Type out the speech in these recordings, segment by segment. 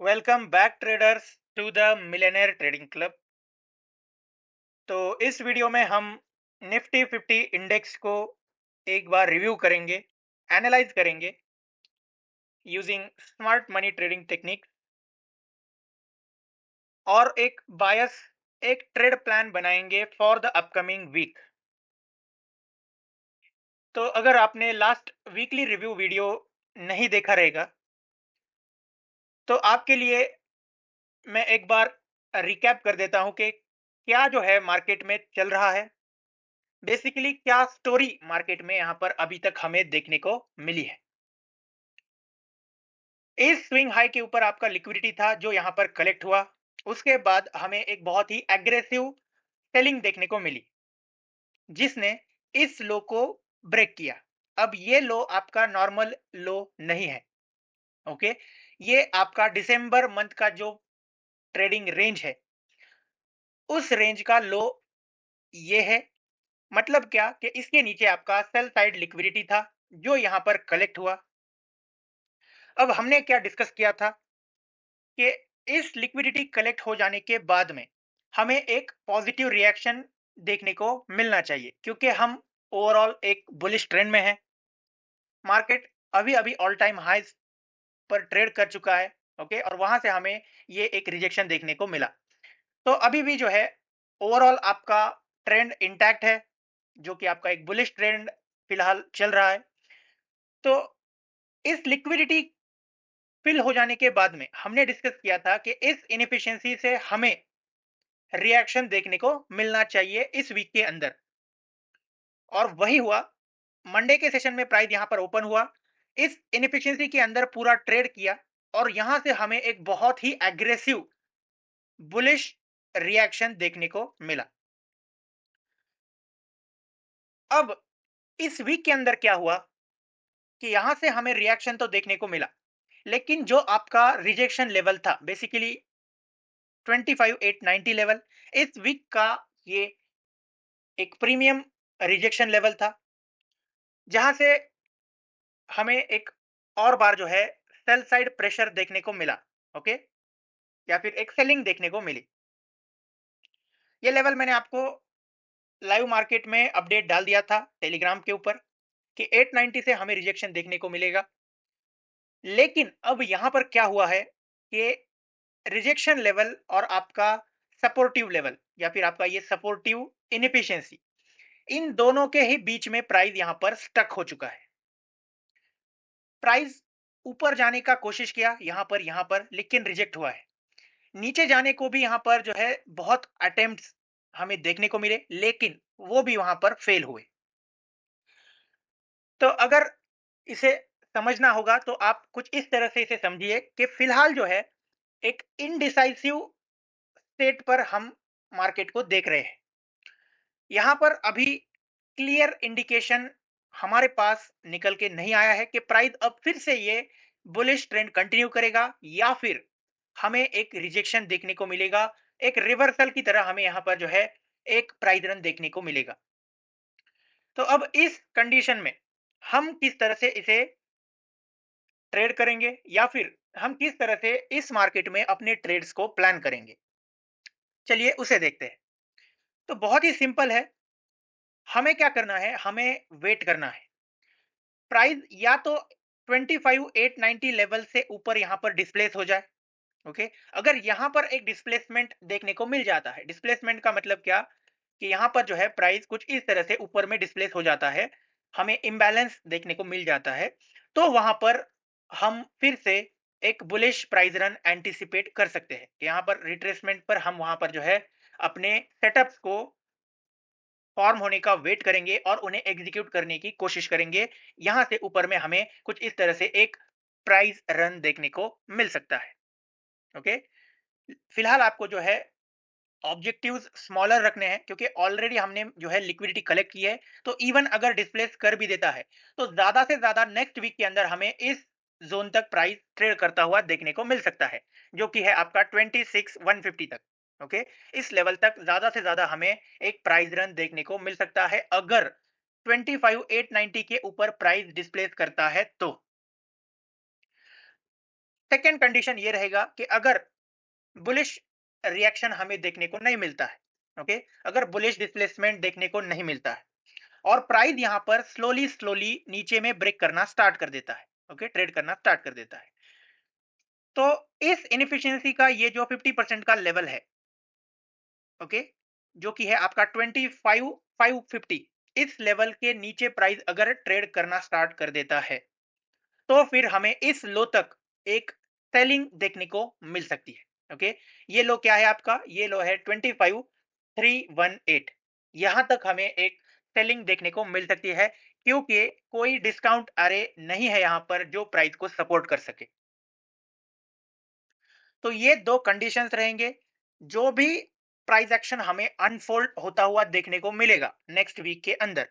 Welcome back traders to the millionaire trading club. तो इस video में हम निफ्टी 50 इंडेक्स को एक बार रिव्यू करेंगे, एनालाइज करेंगे using smart money trading technique और एक ट्रेड प्लान बनाएंगे फॉर द अपकमिंग वीक। तो अगर आपने लास्ट वीकली रिव्यू वीडियो नहीं देखा रहेगा तो आपके लिए मैं एक बार रिकैप कर देता हूं कि क्या जो है मार्केट में चल रहा है, बेसिकली क्या स्टोरी मार्केट में यहां पर अभी तक हमें देखने को मिली है। इस स्विंग हाई के ऊपर आपका लिक्विडिटी था जो यहां पर कलेक्ट हुआ। उसके बाद हमें एक बहुत ही एग्रेसिव सेलिंग देखने को मिली जिसने इस लो को ब्रेक किया। अब ये लो आपका नॉर्मल लो नहीं है। ओके, ये आपका दिसंबर मंथ का जो ट्रेडिंग रेंज है उस रेंज का लो ये है। मतलब क्या कि इसके नीचे आपका सेल साइड लिक्विडिटी था जो यहां पर कलेक्ट हुआ। अब हमने क्या डिस्कस किया था कि इस लिक्विडिटी कलेक्ट हो जाने के बाद में हमें एक पॉजिटिव रिएक्शन देखने को मिलना चाहिए क्योंकि हम ओवरऑल एक बुलिश ट्रेंड में है। मार्केट अभी अभी ऑल टाइम हाईज पर ट्रेड कर चुका है। ओके, और वहां से हमें ये एक रिजेक्शन देखने को मिला। तो अभी भी जो है ओवरऑल आपका ट्रेंड इंटैक्ट है, जो कि आपका एक बुलिश ट्रेंड फिलहाल चल रहा है। तो इस लिक्विडिटी फिल हो जाने के बाद में हमने डिस्कस किया था कि इस इनएफिशिएंसी से हमें रिएक्शन देखने को मिलना चाहिए इस वीक के अंदर, और वही हुआ। मंडे के सेशन में प्राइस यहां पर ओपन हुआ, इस इनएफिशिएंसी के अंदर पूरा ट्रेड किया और यहां से हमें एक बहुत ही एग्रेसिव बुलिश रिएक्शन देखने को मिला। अब इस वीक के अंदर क्या हुआ कि यहां से हमें रिएक्शन तो देखने को मिला, लेकिन जो आपका रिजेक्शन लेवल था बेसिकली 25890 लेवल, इस वीक का ये एक प्रीमियम रिजेक्शन लेवल था जहां से हमें एक और बार जो है सेल साइड प्रेशर देखने को मिला। ओके, या फिर एक सेलिंग देखने को मिली। ये लेवल मैंने आपको लाइव मार्केट में अपडेट डाल दिया था टेलीग्राम के ऊपर कि 890 से हमें रिजेक्शन देखने को मिलेगा। लेकिन अब यहां पर क्या हुआ है कि रिजेक्शन लेवल और आपका सपोर्टिव लेवल या फिर आपका ये सपोर्टिव इनएफिशिएंसी, इन दोनों के ही बीच में प्राइस यहां पर स्टक हो चुका है। प्राइस ऊपर जाने का कोशिश किया यहां पर लेकिन रिजेक्ट हुआ है। नीचे जाने को भी यहां पर जो है बहुत अटेम्प्ट्स हमें देखने को मिले, लेकिन वो भी वहां पर फेल हुए। तो अगर इसे समझना होगा तो आप कुछ इस तरह से इसे समझिए कि फिलहाल जो है एक इनडिसाइसिव स्टेट पर हम मार्केट को देख रहे हैं। यहां पर अभी क्लियर इंडिकेशन हमारे पास निकल के नहीं आया है कि प्राइस अब फिर से ये बुलिश ट्रेंड कंटिन्यू करेगा या फिर हमें एक रिजेक्शन देखने को मिलेगा। एक रिवर्सल की तरह हमें यहां पर जो है एक प्राइस रन देखने को मिलेगा। तो अब इस कंडीशन में हम किस तरह से इसे ट्रेड करेंगे या फिर हम किस तरह से इस मार्केट में अपने ट्रेड्स को प्लान करेंगे, चलिए उसे देखते हैं। तो बहुत ही सिंपल है, हमें क्या करना है, हमें वेट करना है। प्राइस या तो 25890 लेवल से ऊपर यहां पर डिस्प्लेस हो जाए। ओके, अगर यहां पर एक डिस्प्लेसमेंट देखने को मिल जाता है, डिस्प्लेसमेंट का मतलब क्या कि यहां पर जो है प्राइस कुछ इस तरह से ऊपर में डिस्प्लेस हो जाता है, हमें इम्बैलेंस देखने को मिल जाता है, तो वहां पर हम फिर से एक बुलिश प्राइस रन एंटिसिपेट कर सकते हैं। यहां पर रिट्रेसमेंट पर हम वहां पर जो है अपने सेटअप्स को फॉर्म होने का वेट करेंगे और उन्हें एग्जीक्यूट करने की कोशिश करेंगे। यहां से ऊपर में हमें कुछ इस तरह से एक प्राइस रन देखने को मिल सकता है। ओके, फिलहाल आपको जो है ऑब्जेक्टिव्स स्मॉलर रखने हैं क्योंकि ऑलरेडी हमने जो है लिक्विडिटी कलेक्ट की है। तो इवन अगर डिस्प्लेस कर भी देता है तो ज्यादा से ज्यादा नेक्स्ट वीक के अंदर हमें इस जोन तक प्राइस ट्रेड करता हुआ देखने को मिल सकता है, जो कि है आपका 26150 तक। ओके, इस लेवल तक ज्यादा से ज्यादा हमें एक प्राइस रन देखने को मिल सकता है अगर 25890 के ऊपर प्राइस डिस्प्लेस करता है तो। सेकंड कंडीशन ये रहेगा कि अगर बुलिश रिएक्शन हमें देखने को नहीं मिलता है, ओके? अगर बुलिश डिस्प्लेसमेंट देखने को नहीं मिलता है और प्राइस यहाँ पर स्लोली स्लोली नीचे में ब्रेक करना स्टार्ट कर देता है, ओके? ट्रेड करना स्टार्ट कर देता है। तो इस इनएफिशिएंसी का ये जो 50% का लेवल है, ओके? जो कि है आपका 25,550, इस लेवल के नीचे प्राइस अगर ट्रेड करना स्टार्ट कर देता है, तो फिर हमें इस लो तक एक सेलिंग देखने को मिल सकती है, ओके? ये लो क्या है आपका? ये लो है 25,318। यहाँ तक हमें एक सेलिंग देखने को मिल सकती है, क्योंकि कोई डिस्काउंट अरे नहीं है यहाँ पर जो प्राइस को सपोर्ट कर सके। तो ये 2 कंडीशंस रहेंगे। जो भी प्राइस एक्शन हमें अनफोल्ड होता हुआ देखने को मिलेगा नेक्स्ट वीक के अंदर,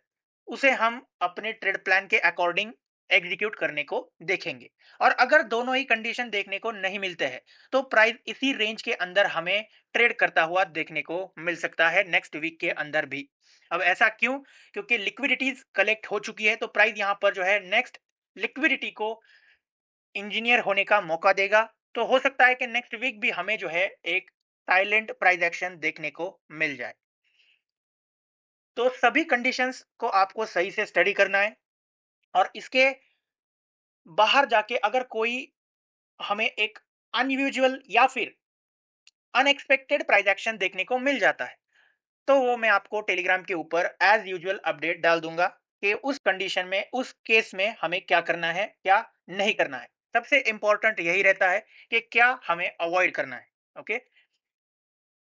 उसे हम अपने ट्रेड प्लान के अकॉर्डिंग एग्जीक्यूट करने को देखेंगे। और अगर दोनों ही कंडीशन देखने को नहीं मिलते हैं, तो प्राइस इसी रेंज के अंदर हमें ट्रेड करता हुआ देखने को मिल सकता है नेक्स्ट वीक के अंदर भी। अब ऐसा क्यों? क्योंकि लिक्विडिटीज़ कलेक्ट हो चुकी है, तो प्राइस यहाँ पर जो है नेक्स्ट लिक्विडिटी को इंजीनियर होने का मौका देगा। तो हो सकता है कि नेक्स्ट वीक भी हमें जो है एक साइलेंट प्राइस एक्शन देखने को मिल जाए। तो सभी कंडीशंस को आपको सही से स्टडी करना है और इसके बाहर जाके अगर कोई हमें एक अनयूजुअल या फिर अनएक्सपेक्टेड प्राइस एक्शन देखने को मिल जाता है, तो वो मैं आपको टेलीग्राम के ऊपर एज़ यूजुअल अपडेट डाल दूँगा कि उस कंडीशन में, उस केस में हमें क्या करना है, क्या नहीं करना है। सबसे इम्पोर्टेंट यही रहता है कि क्या हमें अवॉइड करना है, ओके?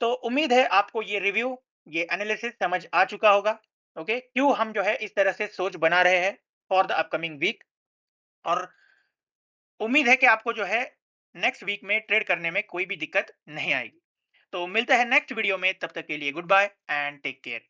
तो उम्मीद है आपको ये रिव्यू, ये एनालिसिस समझ आ चुका होगा, ओके? क्यों हम जो है इस तरह से सोच बना रहे हैं फॉर द अपकमिंग वीक, और उम्मीद है कि आपको जो है नेक्स्ट वीक में ट्रेड करने में कोई भी दिक्कत नहीं आएगी। तो मिलते हैं नेक्स्ट वीडियो में, तब तक के लिए goodbye and take care.